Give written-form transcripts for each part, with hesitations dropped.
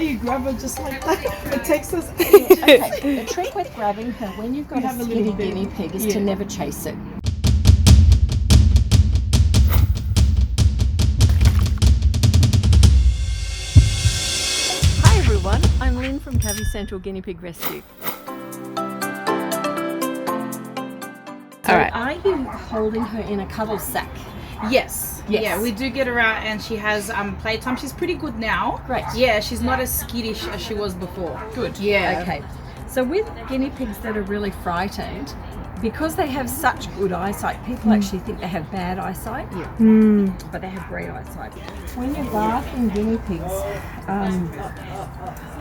you grab her just like that. It takes us. Okay, the trick with grabbing her when you've got a skinny guinea pig is to never chase it. Hi everyone, I'm Lynn from Cavy Central Guinea Pig Rescue. Alright. Are you holding her in a cuddle sack? Yes. Yeah, we do get her out and she has playtime. She's pretty good now. Great. Yeah, she's not as skittish as she was before. Good. Yeah. Okay. So with guinea pigs that are really frightened, because they have such good eyesight, people actually think they have bad eyesight, but they have great eyesight. When you're bathing guinea pigs,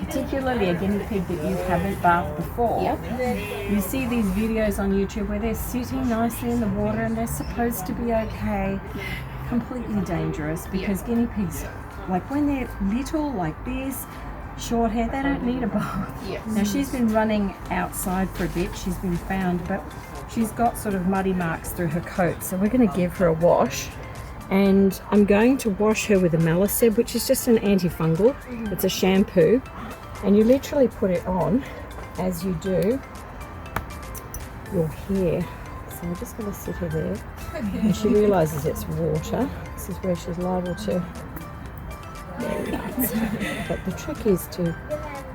particularly a guinea pig that you haven't bathed before, you see these videos on YouTube where they're sitting nicely in the water and they're supposed to be okay. Completely dangerous because guinea pigs, like when they're little like this, short hair, they don't need a bath. Now she's been running outside for a bit, she's been found, but she's got sort of muddy marks through her coat, so we're going to give her a wash. And I'm going to wash her with a Microscopic, which is just an antifungal. It's a shampoo, and you literally put it on as you do your hair. So I'm just going to sit her there, and she realises it's water. This is where she's liable to go nuts. But the trick is to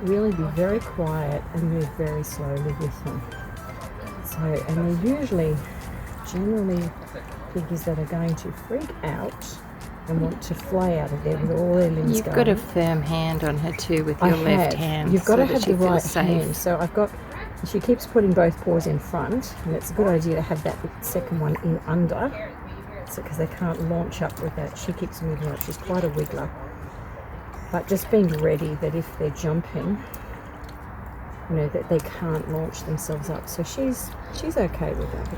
really be very quiet and move very slowly with them. So, and they're usually, generally, piggies that are going to freak out and want to fly out of there with all their limbs You've going. got a firm hand on her too with your left hand. You've got to so have that the she feels right safe. hand. So I've got, she keeps putting both paws in front, and it's a good idea to have that second one in under, so because they can't launch up with that. She keeps moving up. She's quite a wiggler. But just being ready that if they're jumping, you know, that they can't launch themselves up. So she's okay with that.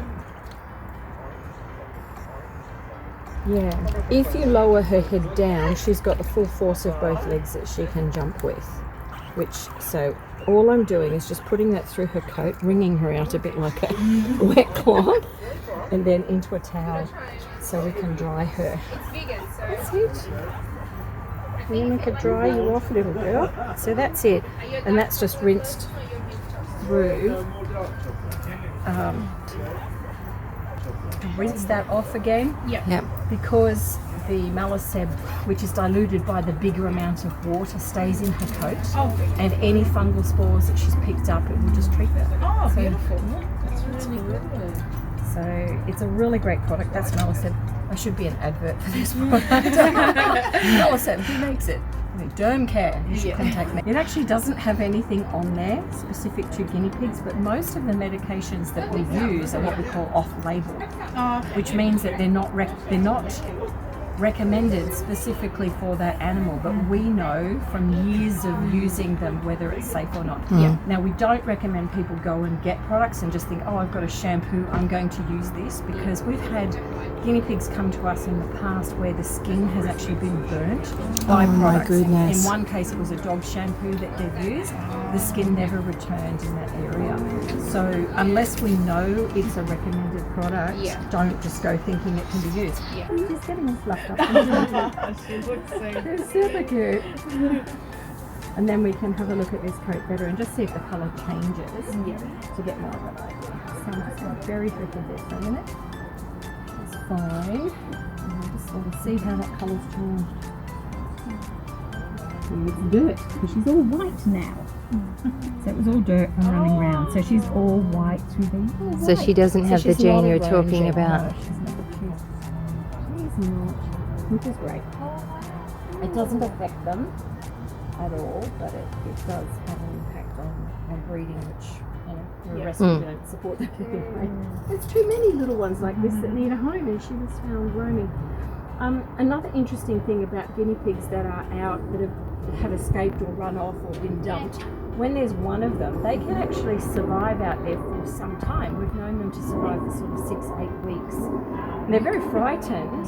Yeah. If you lower her head down, she's got the full force of both legs that she can jump with. So all I'm doing is just putting that through her coat, wringing her out a bit like a wet cloth, and then into a towel so we can dry her. That's it. You make it dry you off, little girl. So that's it. And that's just rinsed through. Rinse that off again. Yep. Because the Microscopic, which is diluted by the bigger amount of water, stays in her coat. And any fungal spores that she's picked up, it will just treat that. Oh, beautiful. That's really good. So it's a really great product. That's Microscopic. I should be an advert for this product. Microscopic, who makes it? Derm Care, you should contact me. It actually doesn't have anything on there specific to guinea pigs, but most of the medications that we use are what we call off-label, which means that they're not recommended specifically for that animal, but we know from years of using them whether it's safe or not. Now we don't recommend people go and get products and just think, oh, I've got a shampoo, I'm going to use this, because we've had guinea pigs come to us in the past where the skin has actually been burnt by products. My goodness. In one case it was a dog shampoo that they've used. The skin never returned in that area. So unless we know it's a recommended product, don't just go thinking it can be used. She's getting all fluffed up. She looks so They're super cute. And then we can have a look at this coat better and just see if the colour changes to get more of an idea. So I'm just going to bury her head there for a minute. It's fine. And we'll just sort of see how that colour's changed. It's dirt, because she's all white now. So it was all dirt and running around. So she's all white through the. So she doesn't have the gene you're talking about. She's not, which is great. It doesn't affect them at all, but it does have an impact on breeding, which, you know, the rest of don't support that anyway. There's too many little ones like this that need a home, and she was found roaming. Another interesting thing about guinea pigs that are out, that have escaped or run off or been dumped, when there's one of them, they can actually survive out there for some time. We've known them to survive for sort of 6-8 weeks. And they're very frightened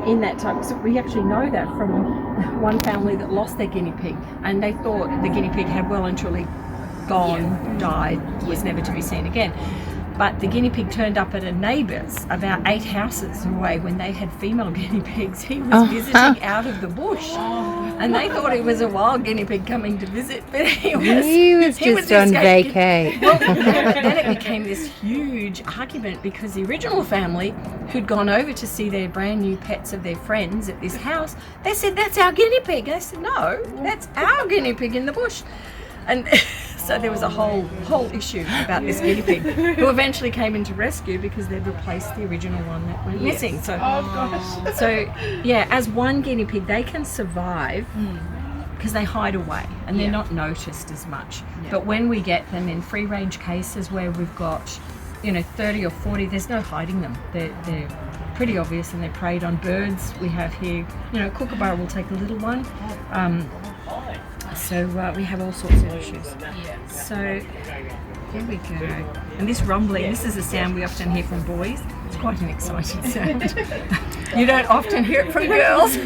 in that time. So we actually know that from one family that lost their guinea pig, and they thought the guinea pig had well and truly gone, died, was never to be seen again. But the guinea pig turned up at a neighbour's about 8 houses away when they had female guinea pigs. He was visiting out of the bush. And they thought it was a wild guinea pig coming to visit, but he was just on vacay. Well, then it became this huge argument because the original family who'd gone over to see their brand new pets of their friends at this house, they said, that's our guinea pig. And I said, no, that's our guinea pig in the bush. And so there was a whole issue about this guinea pig, who eventually came into rescue because they'd replaced the original one that went missing. So, as one guinea pig, they can survive because they hide away and they're not noticed as much. But when we get them in free-range cases where we've got, 30 or 40, there's no hiding them. They're pretty obvious and they're preyed on. Birds we have here, a kookaburra will take a little one. So we have all sorts of issues. So here we go. And this rumbling, this is a sound we often hear from boys. It's quite an exciting sound. You don't often hear it from girls.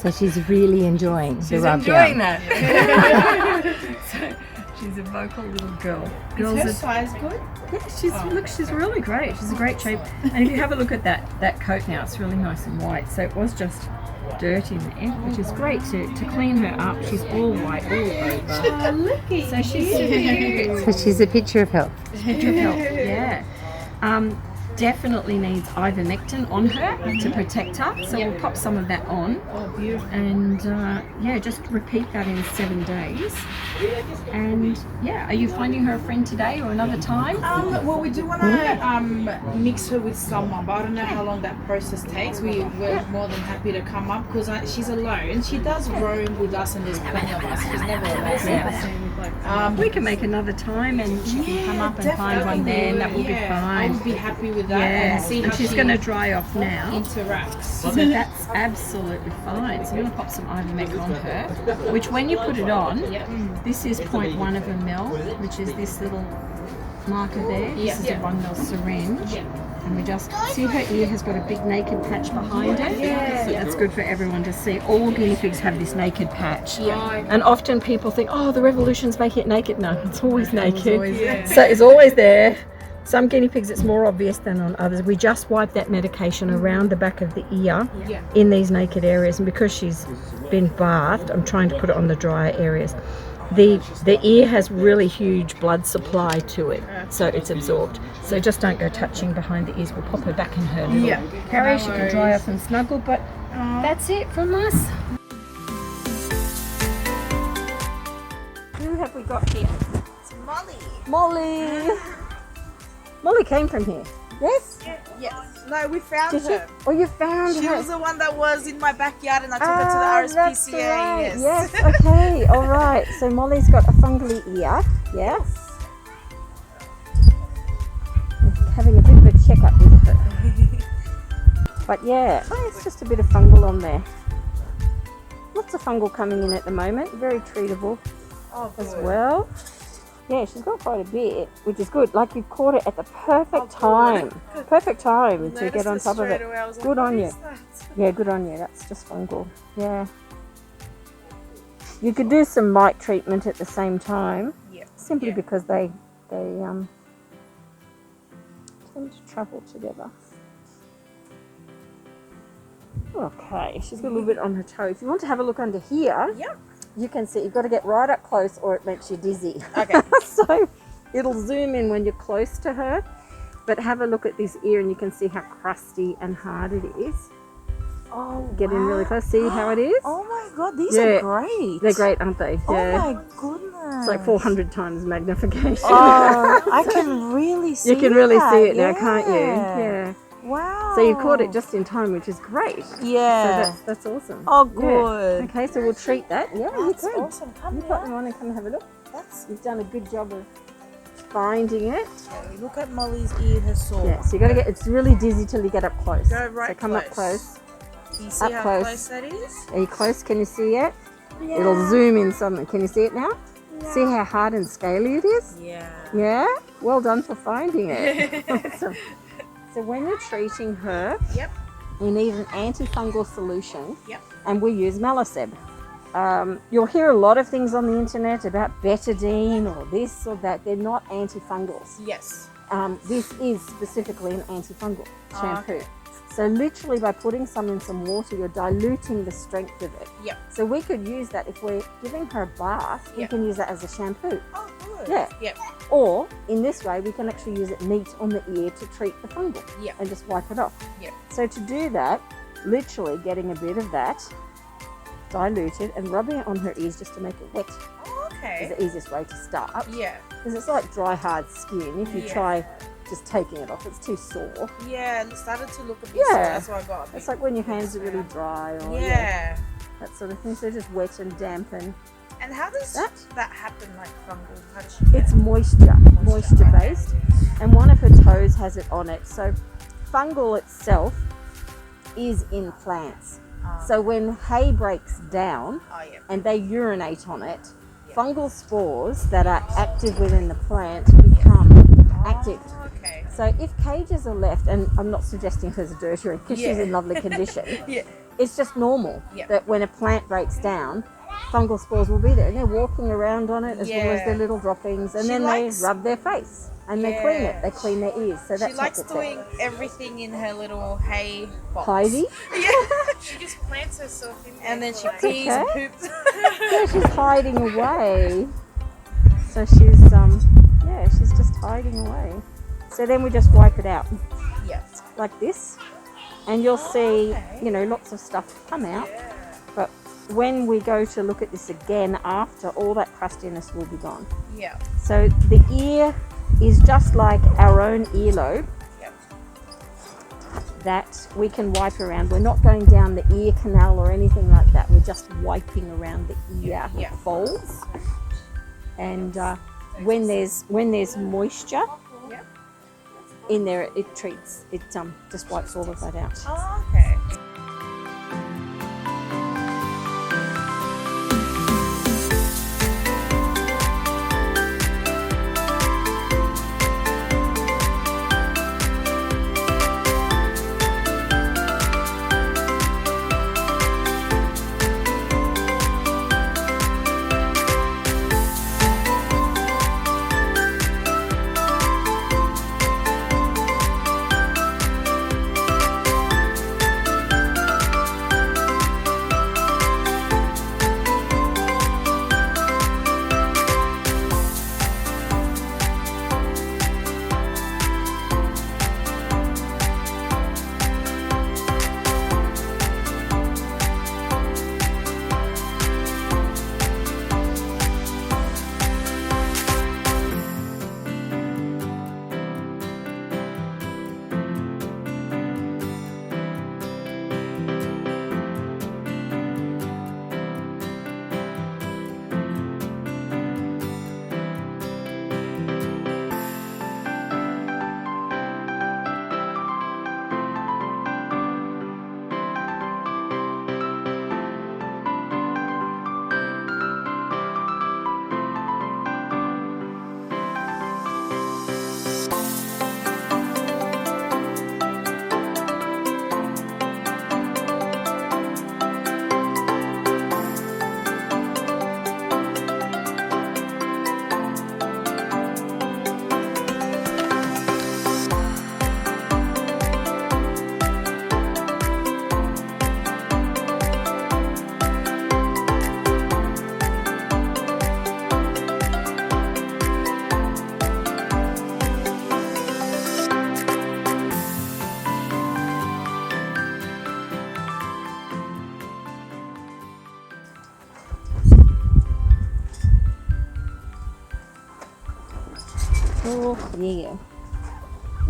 So she's really enjoying the rub enjoying down. that. So she's a vocal little girl. Is her size good? Yeah, she's really great. She's a great shape. And if you have a look at that coat now, it's really nice and white. So it was just dirt in there, which is great to clean her up. She's all white all over. Look So she's super cute. So she's a picture of health. Picture of health, yeah. Definitely needs ivermectin on her to protect her. So we'll pop some of that on. Oh, beautiful. And just repeat that in 7 days. And are you finding her a friend today or another time? Well, we do want to mix her with someone, but I don't know how long that process takes. We're more than happy to come up because she's alone. She does roam with us and there's plenty of us. She's never alone. We can make another time and she can come up and find one there and that will be fine. I would be happy with that and see how and she's going to dry off now. Interacts. So that's absolutely fine. So I'm going to pop some ivermectin on her, which when you put it on, this is 0.1 of a mil, which is this little marker there. This is a 1 mil syringe. And we just see her ear has got a big naked patch behind it. So that's good for everyone to see. All guinea pigs have this naked patch. And often people think, oh, the revolution's making it naked. No, it's always naked. So it's always there. Some guinea pigs it's more obvious than on others. We just wipe that medication around the back of the ear in these naked areas. And because she's been bathed, I'm trying to put it on the drier areas. The ear has really huge blood supply to it, so it's absorbed. So just don't go touching behind the ears. We'll pop her back in her little carrier. She can dry off and snuggle, but that's it from us. Who have we got here? It's Molly. Molly. Molly came from here. Yes? Yes. No, we found Did her. you? Oh, you found her. She was the one that was in my backyard and I took her to the RSPCA. That's right. Yes. Yes, okay, all right. So Molly's got a fungally ear. Yes. Having a bit of a checkup with her. But it's just a bit of fungal on there. Lots of fungal coming in at the moment. Very treatable as well. Yeah, she's got quite a bit, which is good. Like you caught it at the perfect time. Perfect time to get on top of it. Good on you. Yeah, good on you. That's just fungal. Yeah. You could do some mite treatment at the same time. Simply because they tend to travel together. Okay, she's got a little bit on her toe. If you want to have a look under here, you can see you've got to get right up close or it makes you dizzy. Okay. So it'll zoom in when you're close to her, but have a look at this ear and you can see how crusty and hard it is. Oh, Get in really close. See how it is? Oh my God, these are great. They're great, aren't they? Oh my goodness. It's like 400 times magnification. Oh, I can really see You can really that. see it now, can't you? Yeah. Wow. So you caught it just in time, which is great. Yeah. So that's awesome. Oh, good. Yeah. Okay, so we'll treat that. Yeah, That's you can. awesome. Come You here. pop them on and come and have a look. You've done a good job of finding it. Look at Molly's ear, her sore. Yeah, so you got to get, it's really dizzy till you get up close. Go right So come up close. Can you see Up how close. close that is? Are you close? Can you see it? It'll zoom in suddenly. Can you see it now? See how hard and scaly it is? Yeah. Yeah? Well done for finding it. Awesome. So when you're treating her, you need an antifungal solution. And we use Malaseb. You'll hear a lot of things on the internet about betadine or this or that. They're not antifungals. Yes. this is specifically an antifungal shampoo. Okay. So literally by putting some in some water, you're diluting the strength of it. Yep. So we could use that if we're giving her a bath, we Yep. can use that as a shampoo. Oh, good. Yeah. Yep. Or in this way, we can actually use it neat on the ear to treat the fungal Yep. and just wipe it off. Yep. So to do that, literally getting a bit of that diluted and rubbing it on her ears just to make it wet Oh, is okay. the easiest way to start. Yeah. Because it's like dry, hard skin. If you Yeah. try just taking it off, it's too sore. Yeah, it started to look a bit Yeah. sore. That's why I got a bit. It's like when your hands are really dry or Yeah. that sort of thing. So just wet and dampen. And how does That? that happen, like fungal? How does she get It's it? moisture based, and one of her toes has it on it. So fungal itself is in plants. So when hay breaks down Oh, yeah. and they urinate on it, Yeah. fungal spores that are active within the plant become active. Oh, okay. So if cages are left, and I'm not suggesting hers are dirty because she's Yeah. in lovely condition, Yeah. it's just normal Yeah. that when a plant breaks down, fungal spores will be there. And they're walking around on it as well as Yeah. their little droppings, and She then likes- they rub their face and they clean it. Yeah. They clean their ears. So that's She likes what's doing everything in her little hay box. Heidi. Yeah. She just plants herself in there. And then she like- pees and okay. poops. Yeah, she's hiding away. So she's she's just hiding away. So then we just wipe it out Yeah. like this, and you'll see, okay. lots of stuff come out. But when we go to look at this again after, all that crustiness will be gone. Yeah. So the ear is just like our own earlobe Yep. that we can wipe around. We're not going down the ear canal or anything like that. We're just wiping around the ear Yeah. folds. And when there's moisture Yep. in there, it just wipes all of that out. Oh, okay. Oh, yeah.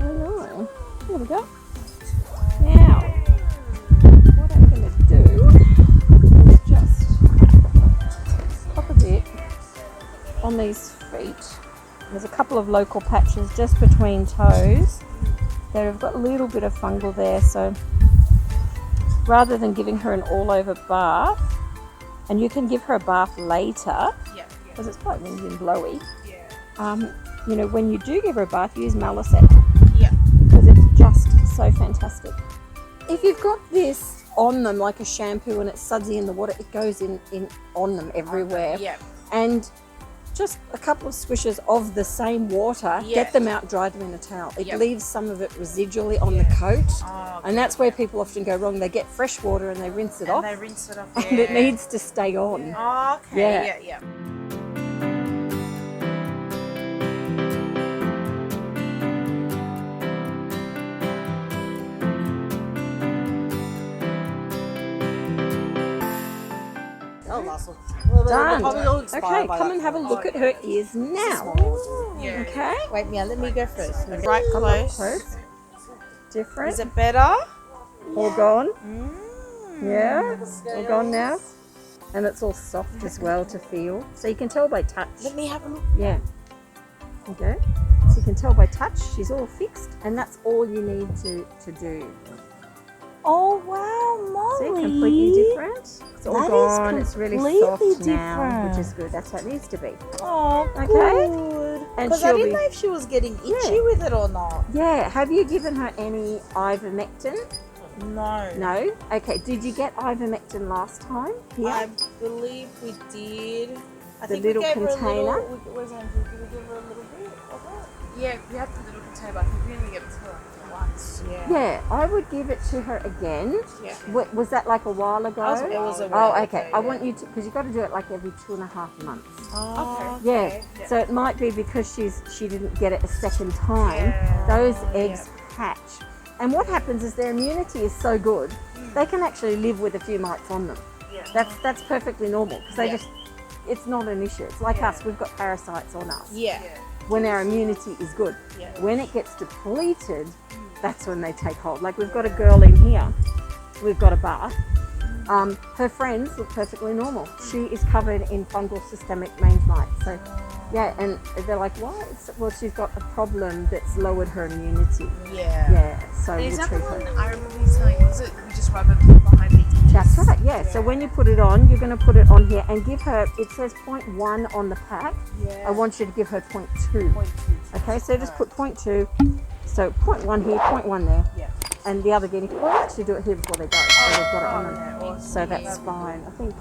Oh, no. There we go. Now, what I'm going to do is just pop a bit on these feet. There's a couple of local patches just between toes that have got a little bit of fungal there, so rather than giving her an all-over bath, and you can give her a bath later Yeah. because it's quite windy and blowy. Yeah. When you do give her a bath, use Malicet Yeah. because it's just so fantastic. If you've got this on them like a shampoo and it's sudsy in the water, it goes in on them everywhere. Yeah. And just a couple of swishes of the same water, get them out, dry them in a towel. It leaves some of it residually on the coat, and that's where people often go wrong. They get fresh water and they rinse it off, and it needs to stay on. Oh, okay. Yeah. Done. Okay, come and have a look at her ears now. Okay. Wait, Mia, let me go first. Right close. Different. Is it better? All gone. Yeah. All gone now. And it's all soft as well to feel. So you can tell by touch. Let me have a look. Yeah. Okay. So you can tell by touch she's all fixed, and that's all you need to do. Oh wow, Molly! See, completely different. It's all That is gone. It's really soft completely now, different. which is good. That's how it needs to be. Oh, Okay. good. And Because I she'll didn't be- know if she was getting itchy Yeah. with it or not. Yeah. Have you given her any ivermectin? No. No. Okay. Did you get ivermectin last time? I believe we did. I The think little we gave container? Her a little, where's Andrew? Did we give her a little bit of it? Yeah, we have the little container. I think we only gave it to her once. Yeah. Yeah. I would give it to her again. Yeah. Was that like a while ago? It was a while Oh, okay. ago, I want you to, because you've got to do it like every 2.5 months. Oh, Yeah. So it might be because she didn't get it a second time. Yeah. Those eggs hatch. And what happens is their immunity is so good, they can actually live with a few mites on them. Yeah. That's perfectly normal because they it's not an issue. It's like us, we've got parasites on us. Yeah. When our immunity is good. Yeah. When it gets depleted, that's when they take hold. Like we've got a girl in here, we've got a bath. Her friends look perfectly normal. She is covered in fungal systemic mange mites. So, yeah, and they're like, why? Well, she's got a problem that's lowered her immunity. Yeah. Yeah, so Is we'll that the treat one her. I remember you telling? Was it we just rub it behind the ears? That's right, yeah. So when you put it on, you're going to put it on here and give her, it says 0.1 on the pack. Yeah. I want you to give her 0.2. Okay, so just put 0.2. So 0.1 here, 0.1 there. Yeah. And the other guinea pig, we'll actually do it here before they go. So they've got it on them. So that's fine. I think